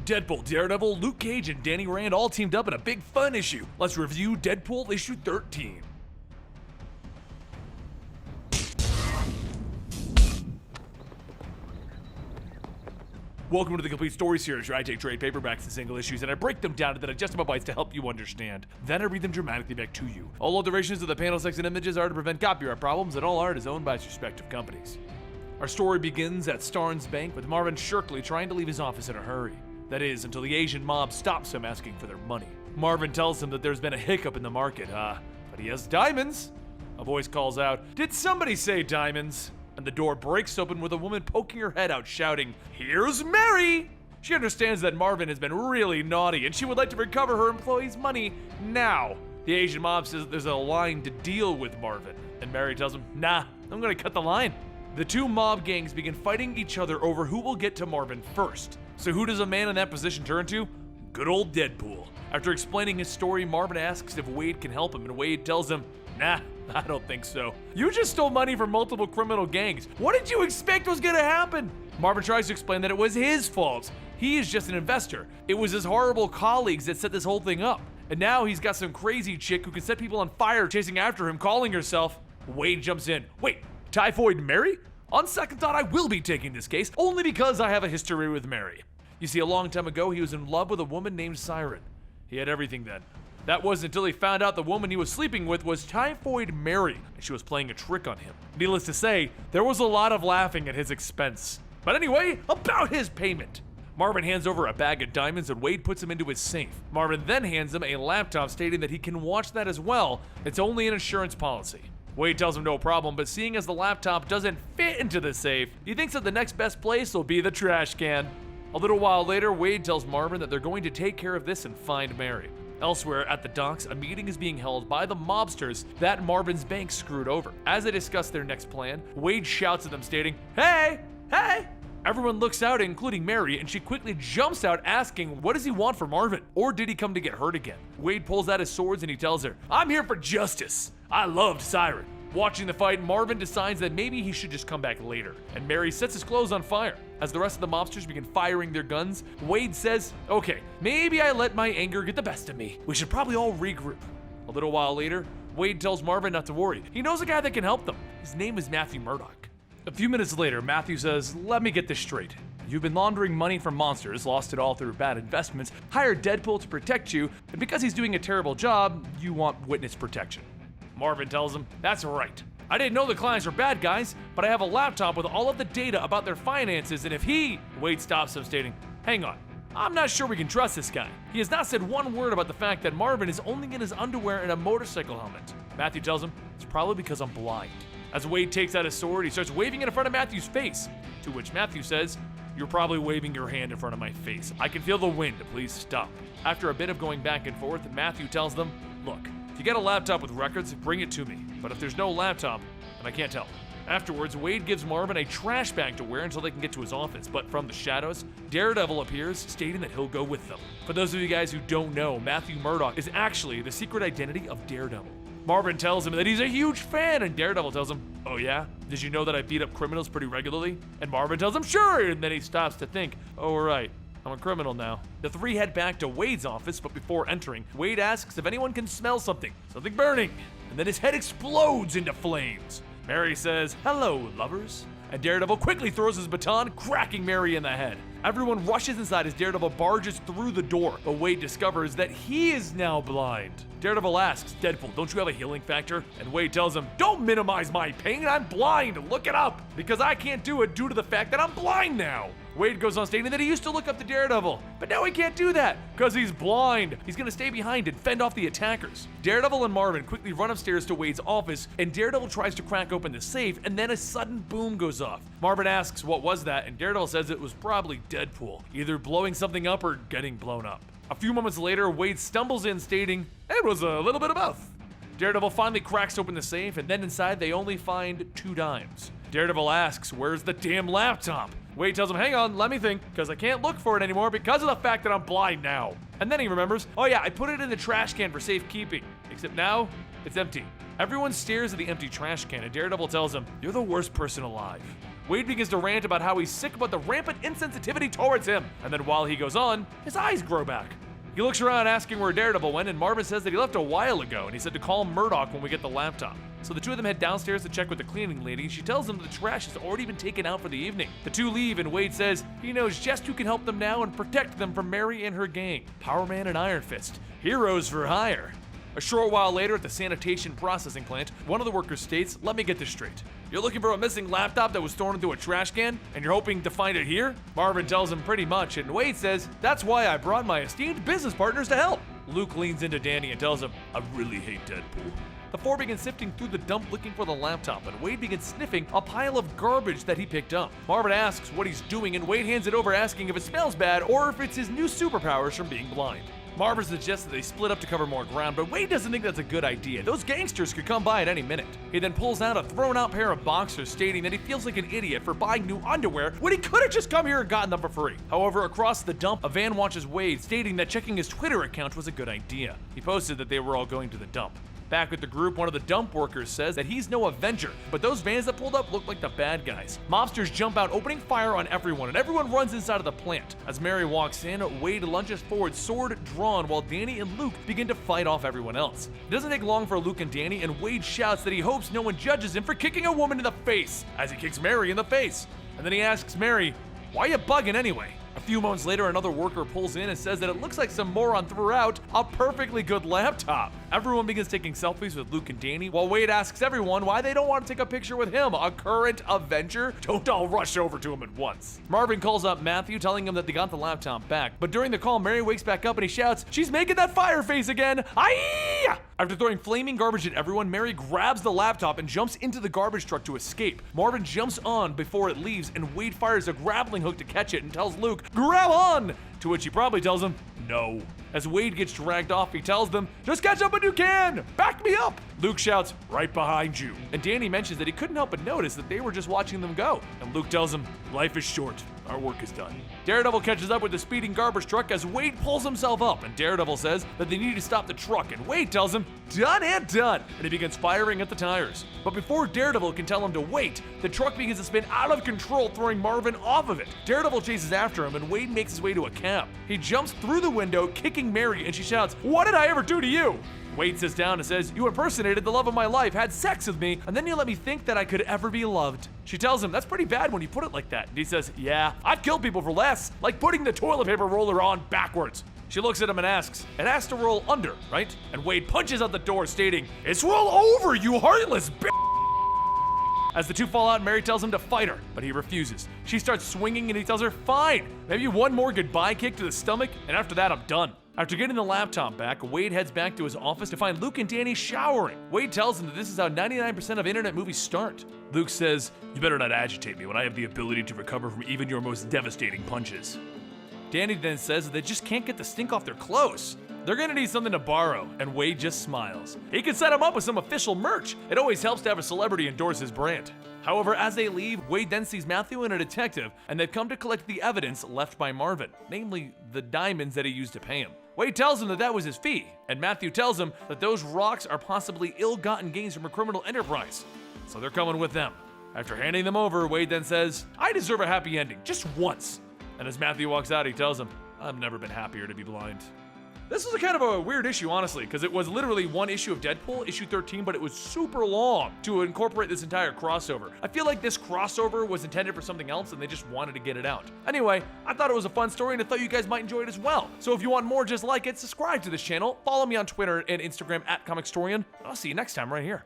Deadpool, Daredevil, Luke Cage, and Danny Rand all teamed up in a big fun issue. Let's review Deadpool issue 13. Welcome to the Complete Story Series, where I take trade paperbacks and single issues and I break them down into digestible bites to help you understand. Then I read them dramatically back to you. All alterations of the panel, text, and images are to prevent copyright problems, and all art is owned by its respective companies. Our story begins at Starnes Bank with Marvin Shirkley trying to leave his office in a hurry. That is, until the Asian mob stops him asking for their money. Marvin tells him that there's been a hiccup in the market, but he has diamonds. A voice calls out, "Did somebody say diamonds?" And the door breaks open with a woman poking her head out shouting, "Here's Mary!" She understands that Marvin has been really naughty and she would like to recover her employees' money now. The Asian mob says that there's a line to deal with Marvin, and Mary tells him, "Nah, I'm gonna cut the line." The two mob gangs begin fighting each other over who will get to Marvin first. So who does a man in that position turn to? Good old Deadpool. After explaining his story, Marvin asks if Wade can help him, and Wade tells him, "Nah, I don't think so. You just stole money from multiple criminal gangs. What did you expect was gonna happen?" Marvin tries to explain that it was his fault. He is just an investor. It was his horrible colleagues that set this whole thing up. And now he's got some crazy chick who can set people on fire chasing after him, calling herself. Wade jumps in. "Wait, Typhoid Mary? On second thought, I will be taking this case, only because I have a history with Mary. You see, a long time ago, he was in love with a woman named Siren. He had everything then. That wasn't until he found out the woman he was sleeping with was Typhoid Mary, and she was playing a trick on him. Needless to say, there was a lot of laughing at his expense. But anyway, about his payment. Marvin hands over a bag of diamonds and Wade puts them into his safe. Marvin then hands him a laptop stating that he can watch that as well. It's only an insurance policy. Wade tells him no problem, but seeing as the laptop doesn't fit into the safe, he thinks that the next best place will be the trash can. A little while later, Wade tells Marvin that they're going to take care of this and find Mary. Elsewhere at the docks, a meeting is being held by the mobsters that Marvin's bank screwed over. As they discuss their next plan, Wade shouts at them stating, "Hey! Hey!" Everyone looks out, including Mary, and she quickly jumps out asking, what does he want from Marvin? Or did he come to get hurt again? Wade pulls out his swords and he tells her, "I'm here for justice. I loved Siren." Watching the fight, Marvin decides that maybe he should just come back later, and Mary sets his clothes on fire. As the rest of the mobsters begin firing their guns, Wade says, "Okay, maybe I let my anger get the best of me. We should probably all regroup." A little while later, Wade tells Marvin not to worry. He knows a guy that can help them. His name is Matthew Murdoch. A few minutes later, Matthew says, "Let me get this straight. You've been laundering money from monsters, lost it all through bad investments, hired Deadpool to protect you, and because he's doing a terrible job, you want witness protection." Marvin tells him, "That's right. I didn't know the clients were bad guys, but I have a laptop with all of the data about their finances, and if he..." Wade stops him stating, "Hang on. I'm not sure we can trust this guy. He has not said one word about the fact that Marvin is only in his underwear and a motorcycle helmet." Matthew tells him, "It's probably because I'm blind." As Wade takes out his sword, he starts waving it in front of Matthew's face, to which Matthew says, "You're probably waving your hand in front of my face. I can feel the wind. Please stop." After a bit of going back and forth, Matthew tells them, "Look, if you get a laptop with records, bring it to me. But if there's no laptop, then I can't tell." Afterwards, Wade gives Marvin a trash bag to wear until they can get to his office, but from the shadows, Daredevil appears, stating that he'll go with them. For those of you guys who don't know, Matthew Murdoch is actually the secret identity of Daredevil. Marvin tells him that he's a huge fan, and Daredevil tells him, "Oh yeah? Did you know that I beat up criminals pretty regularly?" And Marvin tells him, "Sure," and then he stops to think, "Oh right, I'm a criminal now." The three head back to Wade's office, but before entering, Wade asks if anyone can smell something burning, and then his head explodes into flames. Mary says, "Hello, lovers." And Daredevil quickly throws his baton, cracking Mary in the head. Everyone rushes inside as Daredevil barges through the door, but Wade discovers that he is now blind. Daredevil asks, "Deadpool, don't you have a healing factor?" And Wade tells him, "Don't minimize my pain, I'm blind, look it up, because I can't do it due to the fact that I'm blind now." Wade goes on stating that he used to look up to Daredevil, but now he can't do that, because he's blind. He's gonna stay behind and fend off the attackers. Daredevil and Marvin quickly run upstairs to Wade's office, and Daredevil tries to crack open the safe, and then a sudden boom goes off. Marvin asks what was that, and Daredevil says it was probably Deadpool, either blowing something up or getting blown up. A few moments later, Wade stumbles in stating, "It was a little bit of both." Daredevil finally cracks open the safe, and then inside they only find 2 dimes. Daredevil asks, "Where's the damn laptop?" Wade tells him, "Hang on, let me think, because I can't look for it anymore because of the fact that I'm blind now." And then he remembers, "Oh yeah, I put it in the trash can for safekeeping, except now it's empty." Everyone stares at the empty trash can, and Daredevil tells him, "You're the worst person alive." Wade begins to rant about how he's sick about the rampant insensitivity towards him, and then while he goes on, his eyes grow back. He looks around asking where Daredevil went, and Marvin says that he left a while ago, and he said to call Murdoch when we get the laptop. So the two of them head downstairs to check with the cleaning lady, and she tells them the trash has already been taken out for the evening. The two leave, and Wade says he knows just who can help them now and protect them from Mary and her gang, Power Man and Iron Fist. Heroes for hire. A short while later at the sanitation processing plant, one of the workers states, "Let me get this straight. You're looking for a missing laptop that was thrown into a trash can, and you're hoping to find it here?" Marvin tells him pretty much, and Wade says, "That's why I brought my esteemed business partners to help." Luke leans into Danny and tells him, "I really hate Deadpool." The four begin sifting through the dump looking for the laptop, and Wade begins sniffing a pile of garbage that he picked up. Marvin asks what he's doing, and Wade hands it over asking if it smells bad or if it's his new superpowers from being blind. Marvin suggests that they split up to cover more ground, but Wade doesn't think that's a good idea. Those gangsters could come by at any minute. He then pulls out a thrown-out pair of boxers, stating that he feels like an idiot for buying new underwear when he could have just come here and gotten them for free. However, across the dump, a van watches Wade, stating that checking his Twitter account was a good idea. He posted that they were all going to the dump. Back with the group, one of the dump workers says that he's no Avenger, but those vans that pulled up look like the bad guys. Mobsters jump out, opening fire on everyone, and everyone runs inside of the plant. As Mary walks in, Wade lunges forward, sword drawn, while Danny and Luke begin to fight off everyone else. It doesn't take long for Luke and Danny, and Wade shouts that he hopes no one judges him for kicking a woman in the face, as he kicks Mary in the face. And then he asks Mary, "Why you bugging anyway?" A few moments later, another worker pulls in and says that it looks like some moron threw out a perfectly good laptop. Everyone begins taking selfies with Luke and Danny, while Wade asks everyone why they don't want to take a picture with him, a current Avenger. Don't all rush over to him at once. Marvin calls up Matthew, telling him that they got the laptop back, but during the call, Mary wakes back up and he shouts, "She's making that fire face again! Aye!" After throwing flaming garbage at everyone, Mary grabs the laptop and jumps into the garbage truck to escape. Marvin jumps on before it leaves, and Wade fires a grappling hook to catch it and tells Luke, "Grab on!" To which he probably tells him, "No." As Wade gets dragged off, he tells them, "Just catch up when you can! Back me up!" Luke shouts, "Right behind you." And Danny mentions that he couldn't help but notice that they were just watching them go. And Luke tells him, "Life is short. Our work is done." Daredevil catches up with the speeding garbage truck as Wade pulls himself up, and Daredevil says that they need to stop the truck, and Wade tells him, "Done and done," and he begins firing at the tires. But before Daredevil can tell him to wait, the truck begins to spin out of control, throwing Marvin off of it. Daredevil chases after him, and Wade makes his way to a cab. He jumps through the window, kicking Mary, and she shouts, "What did I ever do to you?" Wade sits down and says, "You impersonated the love of my life, had sex with me, and then you let me think that I could ever be loved." She tells him, "That's pretty bad when you put it like that." And he says, "Yeah, I've killed people for less, like putting the toilet paper roller on backwards." She looks at him and asks, "It has to roll under, right?" And Wade punches out the door, stating, "It's roll over, you heartless bitch!" As the two fall out, Mary tells him to fight her, but he refuses. She starts swinging and he tells her, "Fine, maybe one more goodbye kick to the stomach, and after that I'm done." After getting the laptop back, Wade heads back to his office to find Luke and Danny showering. Wade tells them that this is how 99% of internet movies start. Luke says, "You better not agitate me when I have the ability to recover from even your most devastating punches." Danny then says that they just can't get the stink off their clothes. They're gonna need something to borrow, and Wade just smiles. He can set him up with some official merch. It always helps to have a celebrity endorse his brand. However, as they leave, Wade then sees Matthew and a detective, and they've come to collect the evidence left by Marvin, namely the diamonds that he used to pay him. Wade tells him that that was his fee, and Matthew tells him that those rocks are possibly ill-gotten gains from a criminal enterprise. So they're coming with them. After handing them over, Wade then says, "I deserve a happy ending, just once." And as Matthew walks out, he tells him, "I've never been happier to be blind." This was a kind of a weird issue, honestly, because it was literally one issue of Deadpool, issue 13, but it was super long to incorporate this entire crossover. I feel like this crossover was intended for something else and they just wanted to get it out. Anyway, I thought it was a fun story and I thought you guys might enjoy it as well. So if you want more just like it, subscribe to this channel, follow me on Twitter and Instagram at Comicstorian. I'll see you next time right here.